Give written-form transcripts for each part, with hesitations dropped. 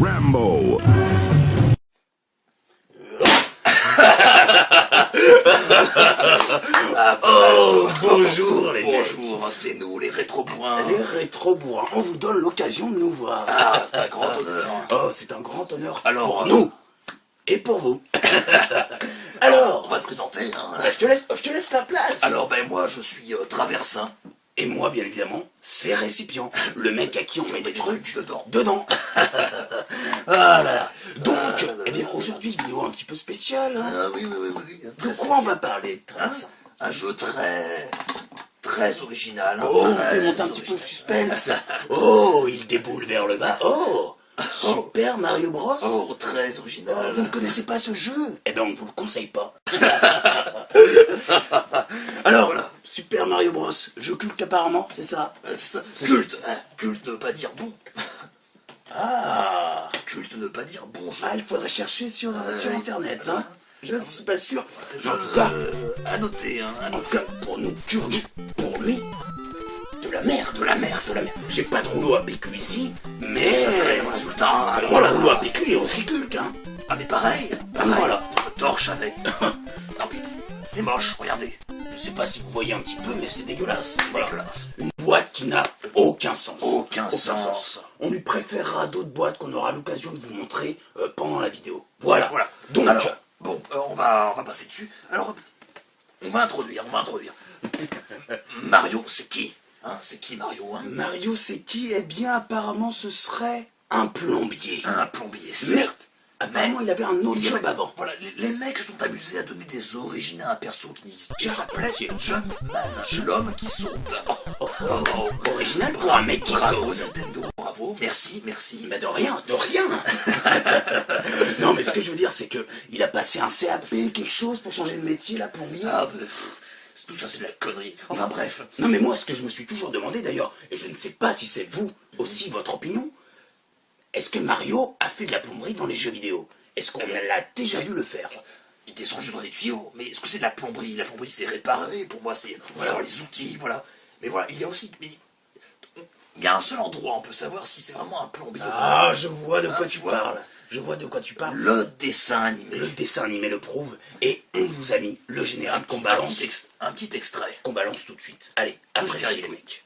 Rambo. Oh, bonjour les mecs. Bonjour, c'est nous les rétro-bourrins. Les rétro-bourrins, on vous donne l'occasion de nous voir. Ah, c'est un grand honneur. Oh, c'est un grand honneur Alors, pour nous et pour vous. Alors, on va se présenter. Hein. je te laisse la place. Alors, ben moi, je suis Traversin. Et moi, bien évidemment, c'est Récipient, le mec à qui on met des trucs dedans. Voilà. Donc, eh bien, aujourd'hui, vidéo un petit peu spéciale. Hein. Ah, oui. De quoi on va parler, Traversin? Un jeu très original. Hein, Oh, on très monte un petit peu original. le suspense. Oh, il déboule vers le bas. Oh, Super Mario Bros. Oh, très original. Vous ne connaissez pas ce jeu? Eh bien, on ne vous le conseille pas. Alors, voilà, Super Mario Bros. Jeu culte apparemment, c'est ça? Culte. Hein. Culte ne veut pas dire bon. Ah, Culte ne veut pas dire bon jeu. il faudrait chercher sur Internet, hein. Je ne suis pas sûr. Mais en tout cas, À noter, hein, à en tout noter. cas, pour nous, pour lui, de la merde. J'ai pas de rouleau à PQ ici, mais Ça serait le résultat. Hein. Alors, voilà, le rouleau à PQ est aussi culte, hein. Ah, mais pareil. Voilà. On se torche avec. Non, puis, c'est moche, regardez. Je sais pas si vous voyez un petit peu, mais c'est dégueulasse. Voilà. Dégueulasse. Une boîte qui n'a aucun sens. Aucun sens. On lui préférera d'autres boîtes qu'on aura l'occasion de vous montrer pendant la vidéo. Voilà. Donc, Alors, bon, on va passer dessus. Alors, on va introduire. Mario, c'est qui? Hein, c'est qui Mario, hein? Mario, c'est qui? Eh bien, apparemment, ce serait un plombier. Un plombier, Mais, certes. apparemment, il avait un autre job avant. Voilà, les mecs se sont amusés à donner des origines à un perso qui n'existe pas. Qui Ça s'appelait s'appelait Jumpman, l'homme qui saute. Original pour un mec qui Bravo, saute. Nintendo, bravo, merci. Mais de rien. Non, mais ce que je veux dire, c'est que il a passé un CAP, quelque chose pour changer de métier, là, plombier. Ah, bah, tout ça, c'est de la connerie. Enfin, bref. Non, mais moi, ce que je me suis toujours demandé, d'ailleurs, et je ne sais pas si c'est vous aussi votre opinion, est-ce que Mario a fait de la plomberie dans les jeux vidéo? Est-ce qu'on l'a déjà vu le faire? Il descend juste dans des tuyaux. Mais est-ce que c'est de la plomberie? La plomberie, c'est réparer. Pour moi, c'est voilà, les outils, voilà. Mais voilà, il y a aussi... il y a un seul endroit où on peut savoir si c'est vraiment un plombier. Ah, je vois de quoi tu tu vois. parles. Je vois de quoi tu parles. Le dessin animé. Le dessin animé le prouve, et on vous a mis le générique qu'on balance, Un petit extrait. qu'on balance tout de suite. Allez, appréciez les mecs.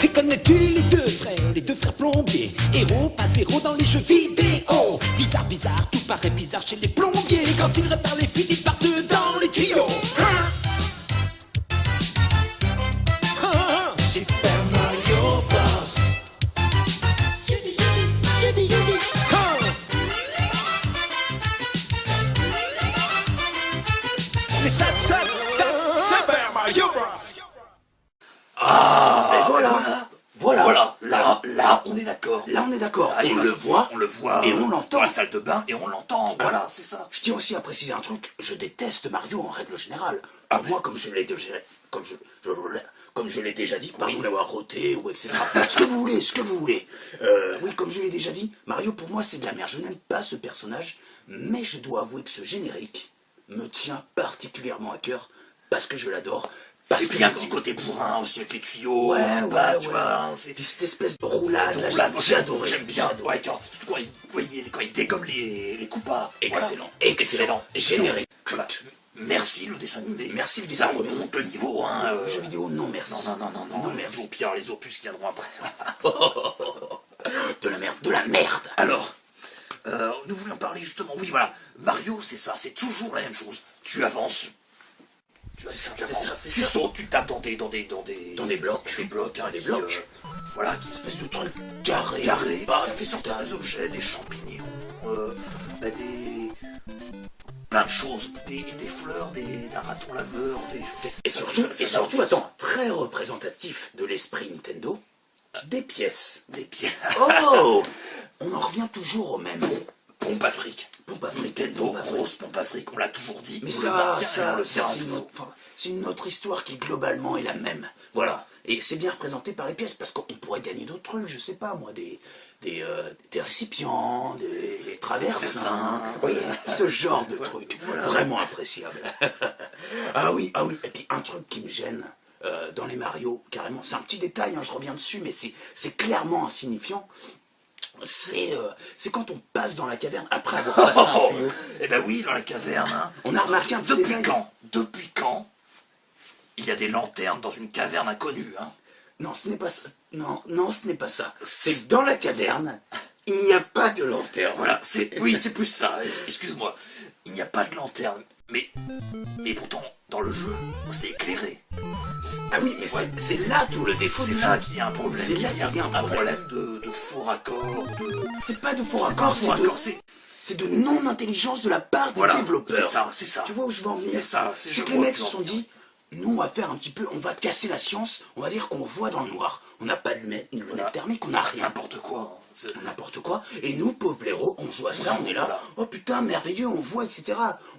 Et connais-tu les deux frères plombiers, héros pas zéro dans les jeux vidéo. Bizarre, tout paraît bizarre chez les plombiers. Quand ils réparent les fuites, ils partent dans les tuyaux. Super Mario Bros. Mais ça, Super Mario Bros. Et voilà. Là, on est d'accord. Là, on est d'accord. Ah, On le voit et on l'entend. dans la salle de bain et on l'entend. Voilà, c'est ça. Je tiens aussi à préciser un truc, je déteste Mario en règle générale. Moi, comme je l'ai déjà dit, pardon d'avoir roté ou etc. Ce que vous voulez. Oui, comme je l'ai déjà dit, Mario pour moi c'est de la merde. Je n'aime pas ce personnage, mais je dois avouer que ce générique me tient particulièrement à cœur parce que je l'adore. Et puis il y a un petit côté bourrin aussi avec les tuyaux. Ouais. Tu vois, c'est... Puis cette espèce de roulade, là, Là, j'ai adoré. J'aime bien. Ouais, surtout quand il dégomme les coupas. Excellent. Générique. Voilà. Merci le dessin animé. Merci le dessin Ça animé. remonte le niveau, hein. Le jeu vidéo, non merci. Non, merci. Au pire, les opus qui viendront après. De la merde. Alors, nous voulions parler justement, oui voilà, Mario c'est ça, c'est toujours la même chose. Tu avances, tu sautes, tu tapes dans des blocs. Des blocs, hein, Des qui, blocs. voilà, qui Espèce de truc carré. ça fait sortir des objets, des champignons, plein de choses, des fleurs, d'un raton laveur, Et surtout, attends, très représentatif de l'esprit Nintendo, des pièces. des pieds. Oh, on en revient toujours au même. Pompe Afrique. Nintendo, Pompe grosse pompe Afrique, on l'a toujours dit. Mais on ça, le maintient et on le dira toujours. c'est une autre histoire qui globalement est la même. Voilà. Et c'est bien représenté par les pièces parce qu'on pourrait gagner d'autres trucs, je sais pas moi, des récipients, des traversins, oui, ce genre de trucs, vraiment appréciable. Ah oui, et puis un truc qui me gêne dans les Mario, carrément, c'est un petit détail, hein, je reviens dessus, mais c'est clairement insignifiant. c'est quand on passe dans la caverne après avoir passé un tuyau. Eh ben oui, dans la caverne, hein. On a remarqué un petit détail. Depuis quand il y a des lanternes dans une caverne inconnue, hein? Non, ce n'est pas ça. Non, ce n'est pas ça. C'est que dans la caverne, il n'y a pas de lanterne. Voilà, oui, c'est plus ça, excuse-moi. Il n'y a pas de lanterne, mais pourtant, dans le jeu, c'est éclairé. Ah oui, mais c'est là tout le défaut du C'est jeu. là qu'il y a un problème. C'est là qu'il y a un problème. de faux raccords, C'est pas de faux raccords, c'est de non-intelligence de la part des développeurs. C'est ça. Tu vois où je veux en venir? C'est ça, C'est que les mecs se sont dit, nous on va faire un petit peu, on va casser la science, on va dire qu'on voit dans le noir. On n'a pas de lunettes thermiques, on n'a rien. N'importe quoi. N'importe quoi. Et nous, pauvres blaireaux, on joue à ça, on est là. Voilà. Oh putain, merveilleux, on voit, etc.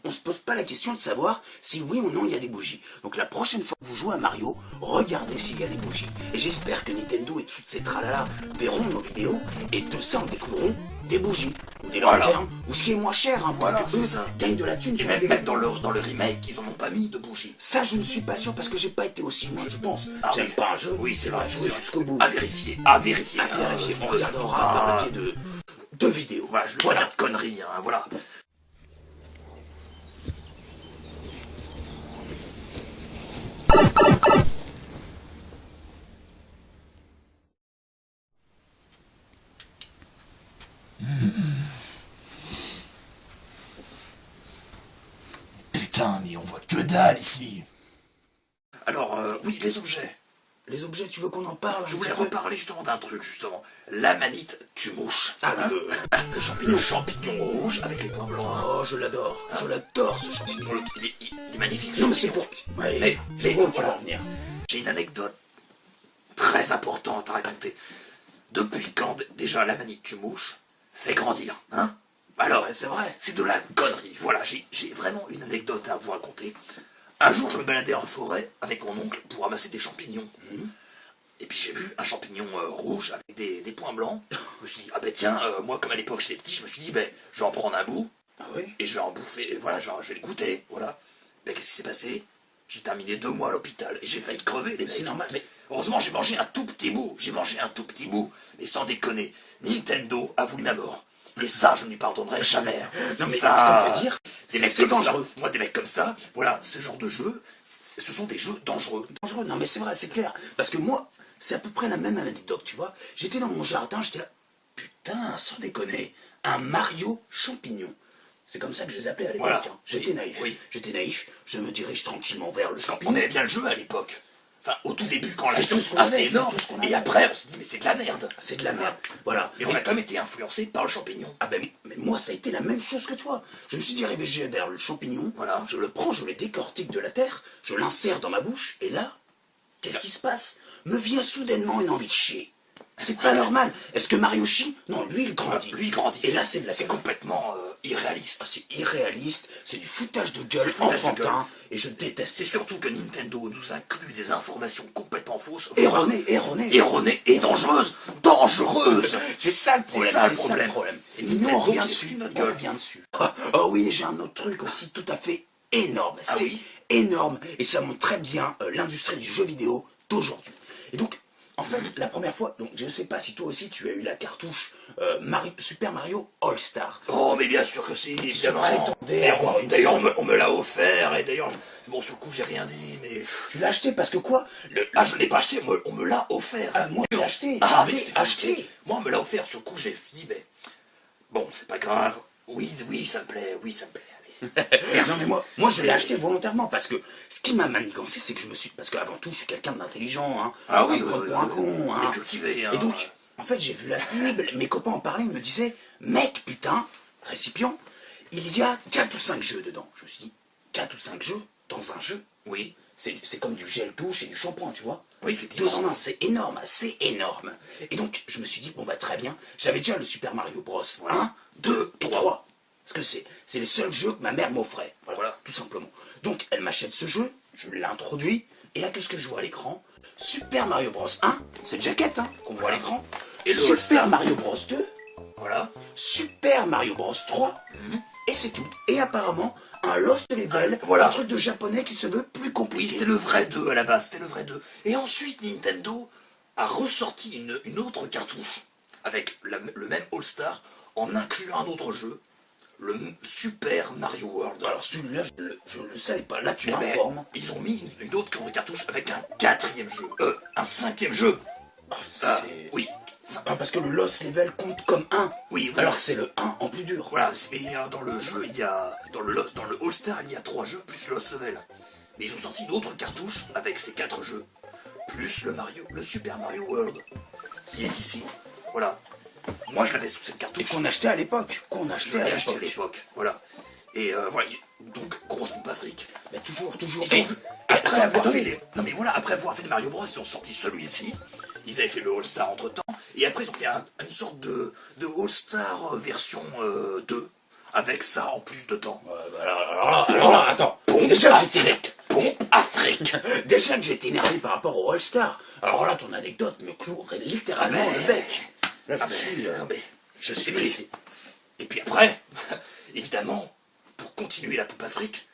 On se pose pas la question de savoir si oui ou non il y a des bougies. Donc la prochaine fois que vous jouez à Mario, regardez s'il y a des bougies. Et j'espère que Nintendo et toutes ces tralala verront nos vidéos et de ça en découvront des bougies, ou des lanternes, ou ce qui est moins cher, hein, Voilà, pour que c'est eux ça. gagnent de la thune. Et même dans le remake, ils en ont pas mis de bougies. Ça, je ne suis pas sûr parce que j'ai pas été aussi loin, je pense. J'aime oui. pas un jeu. Oui, c'est vrai. Jouer jusqu'au bout. À vérifier. À vérifier. On regardera par le biais de vidéos. Voilà, je ne veux pas dire de conneries, hein, voilà. Putain, mais on voit que dalle ici. Alors, oui, les objets. Les objets, tu veux qu'on en parle? Je voulais reparler justement d'un truc, justement. La manite tue-mouche. Ah, Hein le champignon. Le champignon rouge avec les points blancs. Oh, je l'adore. Je l'adore, ce champignon. Il est magnifique. Non, mais ce c'est champignon. pour... Ouais, Mais je vois où tu voilà. vas en venir. J'ai une anecdote très importante à raconter. Depuis quand déjà la manite tue-mouche fait grandir, hein? Alors, C'est vrai. c'est de la connerie. Voilà, j'ai vraiment une anecdote à vous raconter. Un jour, je me baladais en forêt avec mon oncle pour ramasser des champignons. Et puis j'ai vu un champignon rouge avec des points blancs. Je me suis dit, ah ben tiens, moi comme à l'époque j'étais petit, je me suis dit, ben je vais en prendre un bout Ah oui? et je vais en bouffer. Et voilà, genre, je vais le goûter. Voilà. Ben qu'est-ce qui s'est passé? J'ai terminé 2 mois à l'hôpital et j'ai failli crever, les mecs. C'est normal, mais... Heureusement, j'ai mangé un tout petit bout. Mais sans déconner, Nintendo a voulu ma mort. Et ça, je ne lui pardonnerai jamais. Non, mais ça, ce qu'on peut dire, des mecs c'est comme dangereux. ça. Moi, des mecs comme ça, voilà, ce genre de jeu, ce sont des jeux dangereux. Dangereux. Non, mais c'est vrai, c'est clair. Parce que moi, c'est à peu près la même anecdote, tu vois. J'étais dans mon jardin, j'étais là... Putain, sans déconner, un Mario champignon. C'est comme ça que je les appelais à l'époque. Voilà. Hein. J'étais Oui, naïf. oui. J'étais naïf. Je me dirige tranquillement vers le On champignon. aimait bien le jeu à l'époque. Enfin, au tout début, quand on l'a C'est acheté, tout ce qu'on assez avait, c'est énorme. tout ce qu'on Et avait. après, on s'est dit, mais c'est de la merde. C'est de la merde. Voilà. Et on a quand même été influencé par le champignon. Ah ben, mais moi, ça a été la même chose que toi. Je me suis dirigé vers le champignon, Voilà. je le prends, je le décortique de la terre, je l'insère dans ma bouche, et là, qu'est-ce qui se passe? Me vient soudainement une envie de chier. C'est pas normal. Est-ce que Mario chie? Non, lui, il grandit. Lui, il grandit. Et là, c'est de la C'est connerie. complètement irréaliste. Ah, c'est irréaliste, c'est du foutage de gueule foutage de enfantin, gueule. et je déteste C'est ça. surtout que Nintendo nous inclut des informations complètement fausses, Erroné. erronées et dangereuses. Dangereuses. C'est ça le problème. C'est ça le problème. Et Et nous, on Nintendo, revient c'est dessus. une autre On gueule. revient dessus. Oh oui, j'ai un autre truc aussi tout à fait énorme. Ah C'est oui énorme. Et ça montre très bien l'industrie du jeu vidéo d'aujourd'hui. Et donc, en fait, la première fois, donc je ne sais pas si toi aussi tu as eu la cartouche Super Mario All-Star. Oh, mais bien sûr que si, évidemment. prétendait avoir une D'ailleurs, scène. on me l'a offert, et d'ailleurs, bon, sur le coup, j'ai rien dit, mais... Tu l'as acheté parce que quoi? Ah, je l'ai pas acheté, on me l'a offert. Ah, moi, je l'ai acheté. Ah, Je mais l'ai tu t'es acheté. acheté. Moi, on me l'a offert, sur le coup, j'ai dit, ben... Bon, c'est pas grave. Oui, ça me plaît, allez. Non mais moi je l'ai acheté volontairement parce que ce qui m'a manigancé c'est que je me suis... Parce qu'avant tout je suis quelqu'un d'intelligent, hein. Ah oui, Un crotte pour un con, hein. il est cultivé, hein. Et donc, en fait j'ai vu la pub, mes copains en parlaient, ils me disaient, mec putain, récipient, il y a 4 ou 5 jeux dedans. Je me suis dit, 4 ou 5 jeux dans un jeu, Oui, c'est comme du gel douche et du shampoing, tu vois. oui, effectivement. 2 en 1, c'est énorme, c'est énorme. Et donc, je me suis dit, bon bah très bien, j'avais déjà le Super Mario Bros. 1, 2 et 3. Parce que c'est les seuls jeux que ma mère m'offrait. Voilà, tout simplement. Donc, elle m'achète ce jeu, je l'introduis, et là, qu'est-ce que je vois à l'écran? Super Mario Bros 1, c'est une jaquette hein, qu'on voit à l'écran. Et le Super All-Star. Mario Bros 2, Voilà. Super Mario Bros 3, et c'est tout. Et apparemment, un Lost Level, Voilà. un truc de japonais qui se veut plus Oui, compliqué. c'était le vrai 2 à la base, c'était le vrai 2. Et ensuite, Nintendo a ressorti une autre cartouche avec le même All-Star en incluant un autre jeu, le Super Mario World. Alors celui-là, je ne le savais pas. Là, tu Eh ben, m'informes. ils ont mis une autre cartouche avec un 4e jeu, un 5e jeu. Oui, Ah, parce que le Lost Level compte comme 1. oui, Alors que c'est le 1 en plus dur. voilà, mais dans le jeu, il y a dans le All-Star, il y a 3 jeux plus le Lost Level. Mais ils ont sorti d'autres cartouches avec ces 4 jeux, plus le Super Mario World, qui est ici. Voilà. Moi, je l'avais sous cette Et cartouche. qu'on achetait à l'époque. Je l'ai acheté à l'époque. Voilà. Et voilà. Donc, grosse pompe à fric. Mais toujours. Ils ont vu- après Attends, avoir attendez. fait les... Non mais voilà, après avoir fait les Mario Bros, ils ont sorti celui-ci. Ils avaient fait le All-Star entre temps. Et après, ils ont fait une sorte de All-Star version 2. Avec ça en plus de temps. Alors là, attends. Déjà que j'étais Pompe à fric. Déjà que j'étais énervé par rapport au All-Star. Alors là, ton anecdote me clouerait littéralement le bec. Là, je suis resté. Et puis après, évidemment, pour continuer la pompe à fric,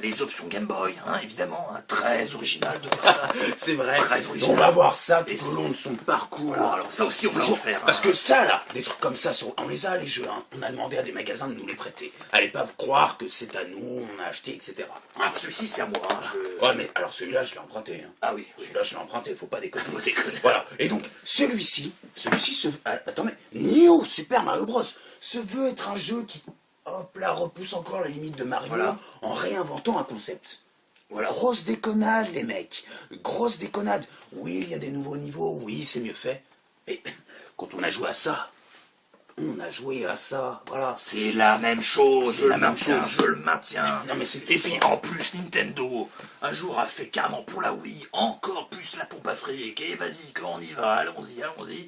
les options Game Boy, hein, évidemment, hein, très original de faire ça. C'est vrai. Très original. On va voir ça Et tout au long de son parcours. Voilà, alors ça aussi on va en Toujours. faire. Parce hein. que ça, là, des trucs comme ça, on les a, les jeux. Hein. On a demandé à des magasins de nous les prêter. Allez pas croire que c'est à nous, on a acheté, etc. Ah, celui-ci c'est à moi. Hein, je... Ouais, mais alors celui-là, je l'ai emprunté. Hein. Ah oui, oui. Celui-là, je l'ai emprunté, faut pas déconner. Faut déconner. Voilà. Et donc, celui-ci attends, mais Neo Super Mario Bros. Se veut être un jeu qui, hop là, repousse encore la limite de Mario Voilà. en réinventant un concept. Voilà. Grosse déconnade, les mecs. Grosse déconnade. Oui, il y a des nouveaux niveaux. Oui, c'est mieux fait. Mais quand on a joué à ça, voilà. C'est la même chose, C'est la même chose. je le maintiens. Non, mais c'est Et toujours- puis en plus, Nintendo, un jour a fait carrément pour la Wii, encore plus la pompe à fric. Et vas-y, quand on y va, allons-y.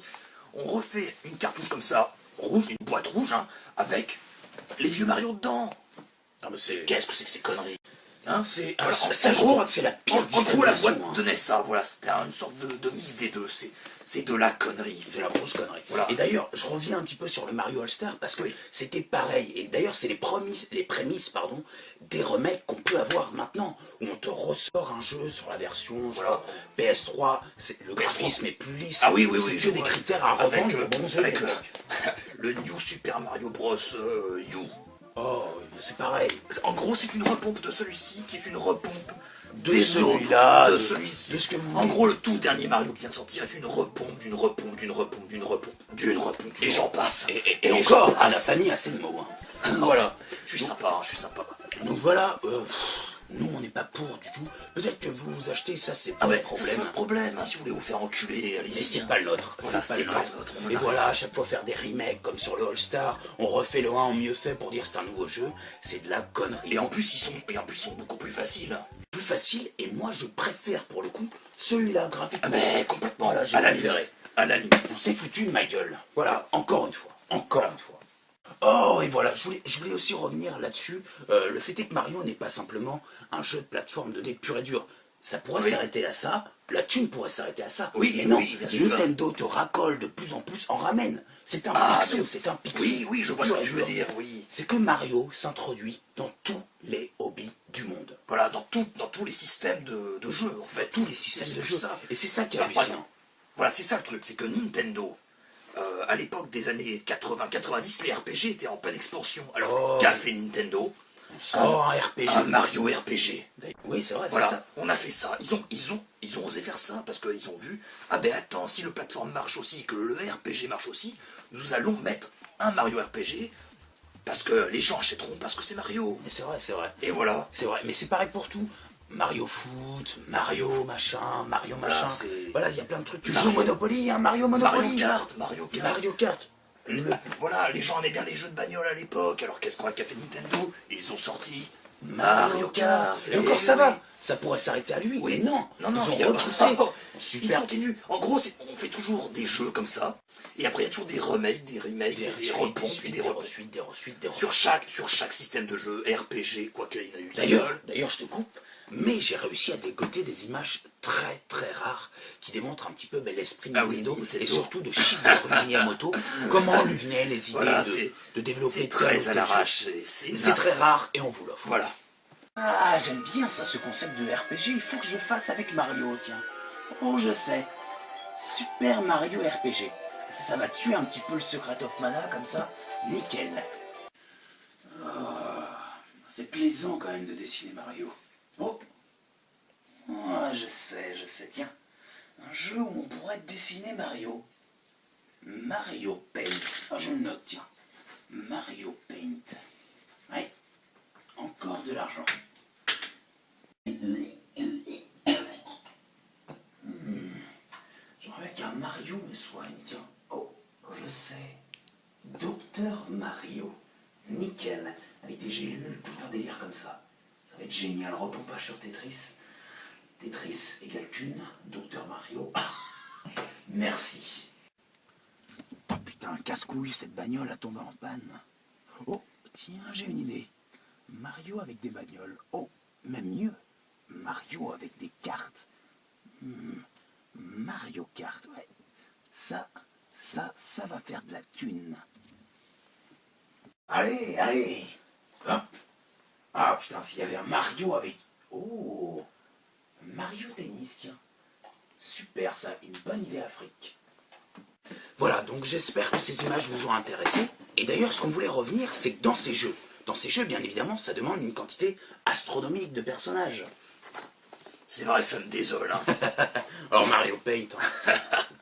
On refait une cartouche comme ça, rouge, une boîte rouge, hein, avec les vieux Mario dedans. Non, mais c'est... Qu'est-ce que c'est que ces conneries hein Alors, ça, en je gros, crois que c'est la pire en gros, la discrimination, boîte hein. donnait ça, voilà, c'était une sorte de mix des deux. C'est de la connerie. C'est la grosse connerie. Voilà. Et d'ailleurs, je reviens un petit peu sur le Mario All-Star parce que Oui. c'était pareil. Et d'ailleurs, c'est les prémices des remakes qu'on peut avoir maintenant. Où on te ressort un jeu sur la version genre, PS3. Le graphisme est plus lisse. Ah oui, C'est je que des vois. critères à Avec, revendre le bon jeu. avec le New Super Mario Bros. U. Oh, c'est pareil. En gros, c'est une repompe de celui-ci qui est une repompe De des celui-là, autres, de de celui-ci. de ce que vous En voulez. gros, le tout dernier Mario qui vient de sortir est une repompe, d'une repompe. Et j'en passe. Et j'en encore, elle n'a passe. pas mis assez de mots. Hein. Voilà. Je suis sympa. Donc voilà, nous on n'est pas pour du tout. Peut-être que vous achetez ça, c'est pas Ah le mais ça, c'est problème. votre problème, hein, si vous voulez vous faire enculer, allez-y. Mais c'est hein. pas le nôtre. Voilà, c'est pas le nôtre. On Et a- voilà, à chaque fois faire des remakes comme sur le All-Star, on refait le 1 en mieux fait pour dire c'est un nouveau jeu, c'est de la connerie. Et en plus, ils sont beaucoup plus faciles. Plus facile, et moi je préfère pour le coup celui-là graphiquement. Ah mais complètement, Voilà, j'ai à la préféré. limite. À la limite. On s'est foutu de ma gueule. Voilà, encore une fois. Oh, et voilà, je voulais aussi revenir là-dessus. Le fait est que Mario n'est pas simplement un jeu de plateforme 2D pur et dur. Ça pourrait Oui. s'arrêter à ça, la thune pourrait s'arrêter à ça. Oui, mais non, oui, bien sûr. Nintendo te racole de plus en plus, en ramène. C'est un Ah, pixel, mais- c'est un pixel. Oui, je vois ce pur que et tu veux dur. dire, oui. C'est que Mario s'introduit dans tous les hobbies du monde. Voilà, dans tous les systèmes de jeu, en fait. Tous les systèmes C'est de plus jeu. ça. Et c'est ça qui est Par exemple, hallucinant. Voilà, c'est ça le truc, c'est que Nintendo, à l'époque des années 80-90, les RPG étaient en pleine expansion. Alors, Oh. qu'a fait Nintendo? Oh, un RPG. Un Mario RPG. Oui, c'est vrai, Voilà, c'est ça. on a fait ça. Ils ont osé faire ça parce qu'ils ont vu, ah ben attends, si le plateforme marche aussi, que le RPG marche aussi, nous allons mettre un Mario RPG parce que les gens achèteront parce que c'est Mario. Mais c'est vrai, c'est vrai. Et voilà. C'est vrai, mais c'est pareil pour tout. Mario Foot, Mario machin, Mario machin. c'est- Voilà, il y a plein de trucs. Tu Mario- joues au Monopoly, hein, Mario Monopoly. Mario Kart. Mario Kart. Voilà, les gens aimaient bien les jeux de bagnole à l'époque, alors qu'est-ce qu'a fait Nintendo? Ils ont sorti Mario Kart. Et encore, ça va. Ça pourrait s'arrêter à lui. Oui, Mais non. non, Ils il y a ont repoussé. il Super. continue. En gros, on fait toujours des jeux comme ça, et après il y a toujours des remakes, des remakes, des repompes, et des repompes. des rechutes. Sur chaque système de jeu, RPG, quoique il y en a eu qu'un D'ailleurs, seul. je te coupe, mais j'ai réussi à dégoter des images très très rares qui démontrent un petit peu l'esprit de Ah oui, Nintendo Nintendo. et surtout de Shigeru Miyamoto, comment lui venaient les idées Voilà, de développer c'est très à tel ou tel l'arrache. jeu. C'est C'est très rare et on vous l'offre. Voilà. Ah, j'aime bien ça, ce concept de RPG. Il faut que je fasse avec Mario, tiens. Oh, je sais. Super Mario RPG. Ça va tuer un petit peu le Secret of Mana, comme ça. Nickel. C'est plaisant quand même de dessiner Mario. Oh, je sais, tiens. Un jeu où on pourrait dessiner Mario. Mario Paint. Je le note, tiens. Mario Paint. Ouais, encore de l'argent. J'aimerais qu'un Mario me soigne, tiens. Oh, je sais. Docteur Mario. Nickel. Avec des gélules, tout un délire comme ça. Ça va être génial. Repompage sur Tetris. Tetris égale thune. Docteur Mario. Merci. Oh putain, casse-couille, cette bagnole a tombé en panne. Oh, tiens, j'ai une idée. Mario avec des bagnoles. Oh, même mieux. Mario avec des cartes. Mario Kart, ouais. Ça va faire de la thune. Allez. Hop. Ah putain, s'il y avait un Mario avec... Oh, Mario Tennis, tiens. Super ça, une bonne idée Afrique. Voilà, donc j'espère que ces images vous ont intéressé. Et d'ailleurs, ce qu'on voulait revenir, c'est que dans ces jeux, bien évidemment, ça demande une quantité astronomique de personnages. C'est vrai que ça me désole, hein. Alors Mario Paint,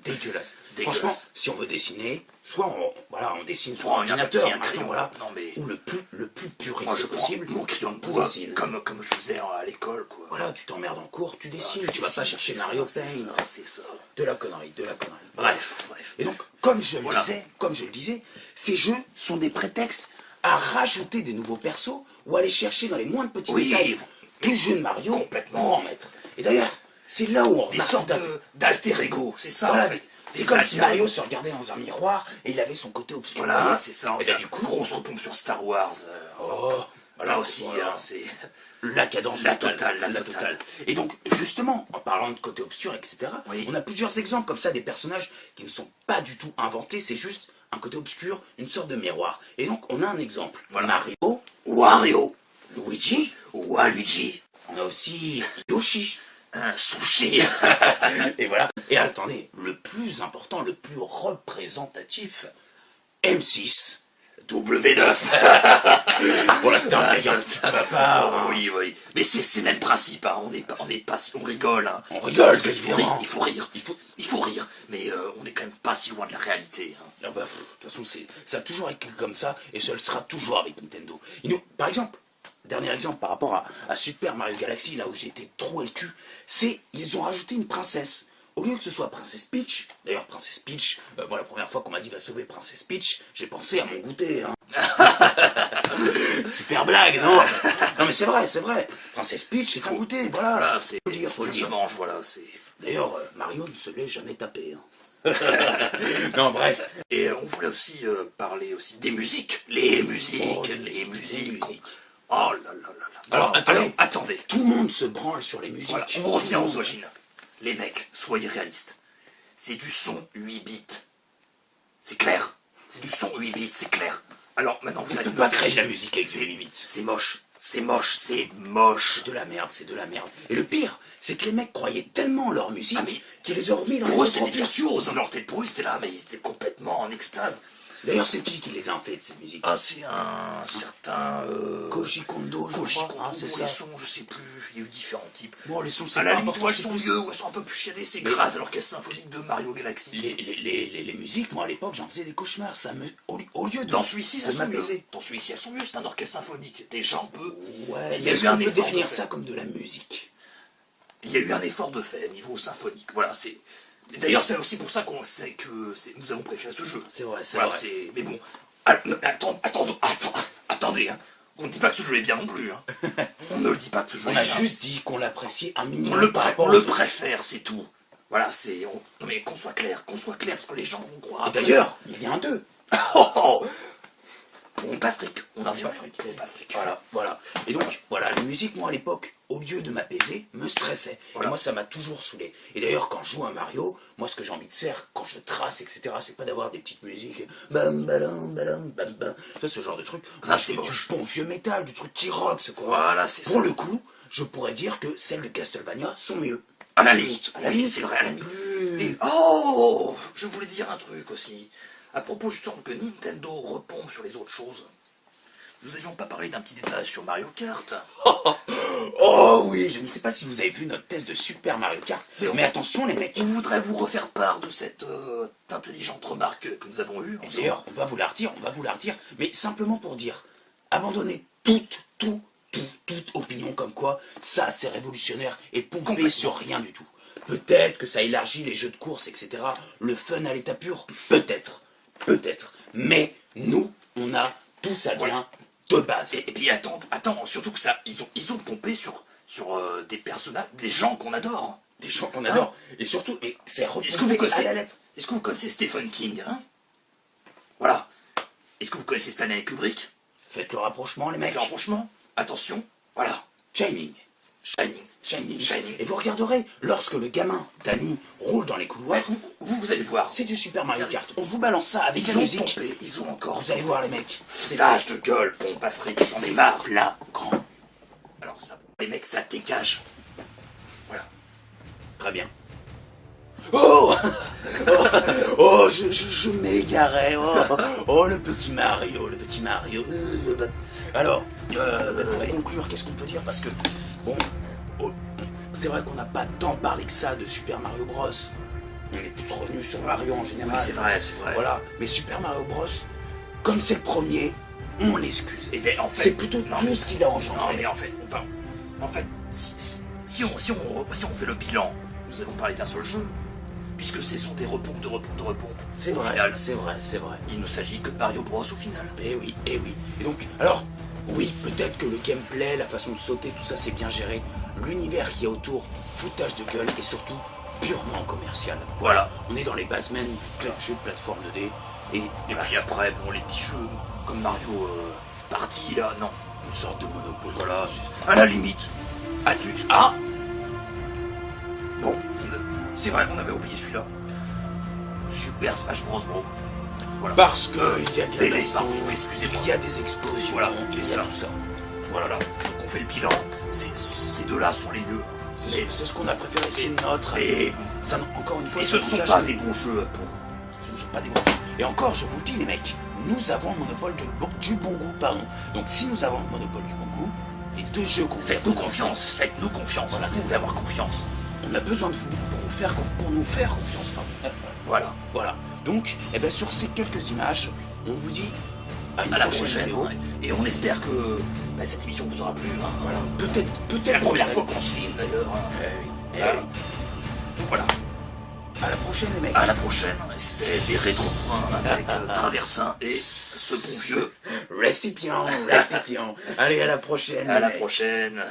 dégueulasse. Franchement, si on veut dessiner, soit on dessine sur un ordinateur, un crayon, voilà, non, mais... ou le plus puriste Moi, je possible. prends mon crayon de bois, comme je faisais à l'école, quoi. Voilà, tu t'emmerdes en cours, tu dessines, tu vas pas chercher ça, Mario Paint. C'est ça. De la connerie. Bref. Et donc, comme je le disais, ces jeux sont des prétextes à rajouter des nouveaux persos ou à aller chercher dans les moindres petits détails du jeu de Mario complètement pour en mettre. Et d'ailleurs, c'est là où on des remarque sortes d'alter ego, c'est ça. Voilà, en fait. c'est comme si Mario se regardait dans un miroir et il avait son côté obscur. Voilà, c'est ça. Et Du coup, grosse repompe sur Star Wars. Là aussi, hein, c'est la cadence la totale. totale. Et donc, justement, en parlant de côté obscur, etc., oui. on a plusieurs exemples comme ça, des personnages qui ne sont pas du tout inventés, c'est juste un côté obscur, une sorte de miroir. Et donc, on a un exemple. Voilà. Mario, Wario, Luigi, Waluigi, on a aussi Yoshi. un sushi. Et voilà. Et attendez, le plus important, le plus représentatif, M6. W9. Voilà, c'était un gagnant de ma part. Hein. Oui. Mais c'est le même principe, hein. On rigole, hein. On rigole, parce qu'il faut rire. Il faut rire. Mais on est quand même pas si loin de la réalité, hein. Ah bah, de toute façon, ça a toujours été comme ça, et ça le sera toujours avec Nintendo. Par exemple, dernier exemple par rapport à Super Mario Galaxy, là où j'ai été troué le cul, c'est ils ont rajouté une princesse. Au lieu que ce soit Princess Peach, d'ailleurs Princess Peach, moi la première fois qu'on m'a dit va sauver Princess Peach, j'ai pensé à mon goûter. Hein. Super blague, non? Non mais c'est vrai. Princess Peach, c'est un goûter, voilà. Voilà, faut le ça se dire. mange, voilà. D'ailleurs, Mario ne se l'est jamais tapé. Hein. Non, bref. Et on voulait aussi parler aussi des musiques. Les musiques. Oh là là. Alors, attendez. Tout le monde se branle sur les musiques. Voilà, on revient aux origines. Les mecs, soyez réalistes. C'est du son 8 bits. C'est clair. C'est du son 8 bits, c'est clair. Alors maintenant vous allez pas créer de la musique avec des limites. C'est moche. C'est de la merde. Et le pire, c'est que les mecs croyaient tellement en leur musique qu'ils les ont remis dans pour eux les c'était virtuose. Dans leur tête, pour eux c'était là, mais ils étaient complètement en extase. D'ailleurs, c'est qui les a fait de ces musiques? Ah, c'est un certain... Koji Kondo, je crois. c'est ça. Les sons, je sais plus, il y a eu différents types. Bon, les sons, c'est à la pas limite, important, elles sont mieux, ou elles sont un peu plus chiadées, c'est grâce à l'orchestre symphonique de Mario Galaxy. Les musiques, moi, à l'époque, j'en faisais des cauchemars. Au lieu de... Dans celui-ci, elles sont mieux. m'apaiser. Dans celui-ci, elles sont mieux, c'est un orchestre symphonique. Déjà, on peut... Ouais, il y a est-ce eu un qu'on peut effort définir de fait. ça comme de la musique? Il y a eu un effort de fait, niveau symphonique. Voilà, c'est... D'ailleurs, c'est aussi pour ça nous avons préféré ce jeu. C'est vrai, voilà, vrai. Mais bon... Attendez, hein. On ne dit pas que ce jeu est bien non plus. Hein. On ne le dit pas que ce jeu est On bien. a juste dit qu'on l'appréciait un minimum. On le préfère, c'est tout. Voilà, non mais qu'on soit clair, parce que les gens vont croire... Et d'ailleurs, il y a un 2. Pompe Afrique, on en vient Afrique. Voilà. Et donc, voilà, la musique, moi, à l'époque, au lieu de m'apaiser, me stressait. Voilà. Et moi, ça m'a toujours saoulé. Et d'ailleurs, quand je joue à Mario, moi, ce que j'ai envie de faire, quand je trace, etc., c'est pas d'avoir des petites musiques, bam, balam, balam, bam, bam, ça, ce genre de truc. Ça, c'est du bon vieux métal, du truc qui rock, ce quoi. Voilà, c'est ça. Pour le coup, je pourrais dire que celles de Castlevania sont mieux. À la limite, À la limite, c'est vrai, à la limite. Et oh, je voulais dire un truc aussi. À propos justement que Nintendo repompe sur les autres choses. Nous n'avions pas parlé d'un petit détail sur Mario Kart. Oh oui, je ne sais pas si vous avez vu notre test de Super Mario Kart, mais attention les mecs. On voudrait vous refaire part de cette intelligente remarque que nous avons eue. Et d'ailleurs, on va vous la redire, mais simplement pour dire, abandonnez toute opinion comme quoi ça c'est révolutionnaire et pompé sur rien du tout. Peut-être que ça élargit les jeux de course, etc. Le fun à l'état pur, peut-être. Mais nous, on a tout ça bien de base. Et puis attends, surtout que ça, ils ont pompé sur des personnages, des gens qu'on adore. Des gens qu'on adore. Et surtout, et c'est Est-ce que vous repompé à connaissez la lettre. Est-ce que vous connaissez Stephen King, hein? Voilà. Est-ce que vous connaissez Stanley Kubrick? Faites le rapprochement les mecs. Avec le rapprochement, attention, voilà. Shining. Et vous regarderez, lorsque le gamin, Danny, roule dans les couloirs, Vous allez voir. c'est du Super Mario Kart. On vous balance ça avec la Ils ont musique. pompé, ils ont encore. Vous allez voir les mecs. C'est Tâche de gueule, pompe Afrique, j'en ai marre. là, grand. Alors ça, les mecs, ça dégage. Voilà. Très bien. Oh Oh, je m'égarais. Oh, le petit Mario. Alors, pour conclure, qu'est-ce qu'on peut dire? Parce que, bon, c'est vrai qu'on n'a pas tant parlé que ça de Super Mario Bros. On est plus revenu sur Mario en général. Oui, c'est vrai. Voilà, mais Super Mario Bros, comme c'est le premier, on l'excuse. Et bien, en fait, C'est plutôt tout ce qu'il a engendré. Non, mais en fait, si on fait le bilan, nous avons parlé d'un seul jeu, puisque ce sont des repompes de repompes. C'est Au vrai, final, c'est vrai. il ne s'agit que de Mario Bros au final. Eh oui. Et donc, alors, oui, peut-être que le gameplay, la façon de sauter, tout ça c'est bien géré. L'univers qui est autour, foutage de gueule et surtout purement commercial. Voilà. On est dans les basements de plein de jeux de plateforme 2D. Et Puis après, bon, les petits jeux comme Mario Party, là, non. une sorte de monopole. Voilà, à la limite. Ah Bon, c'est vrai, on avait oublié celui-là. Super Smash Bros. Voilà. Parce qu'il y a de la baston, pardon, excusez-moi. il y a des explosions, Voilà, il c'est y a ça. tout ça. Voilà, donc on fait le bilan. Ces deux-là sont les mieux. C'est ce qu'on a préféré, c'est notre. Et Ça, encore une fois, ce ne c'est sont engagé. pas des bons jeux. Ce ne sont pas des bons jeux. Et encore, je vous le dis, les mecs, nous avons le monopole du bon goût, pardon. Donc, si nous avons le monopole du bon goût, les deux jeux qu'on fait, Faites-nous confiance. Voilà, c'est avoir confiance. on a besoin de vous pour nous faire confiance, pardon. Voilà. Donc, sur ces quelques images, on vous dit à une À la prochaine prochaine. vidéo. Ouais. Et on espère que cette émission vous aura plu. Hein. Voilà. Peut-être. C'est la première fois qu'on se filme d'ailleurs. Donc voilà. À la prochaine, les mecs. À la prochaine. C'était les rétro-points avec Traversin et ce bon vieux. Récipient. Allez, à la prochaine. À les la mecs. prochaine.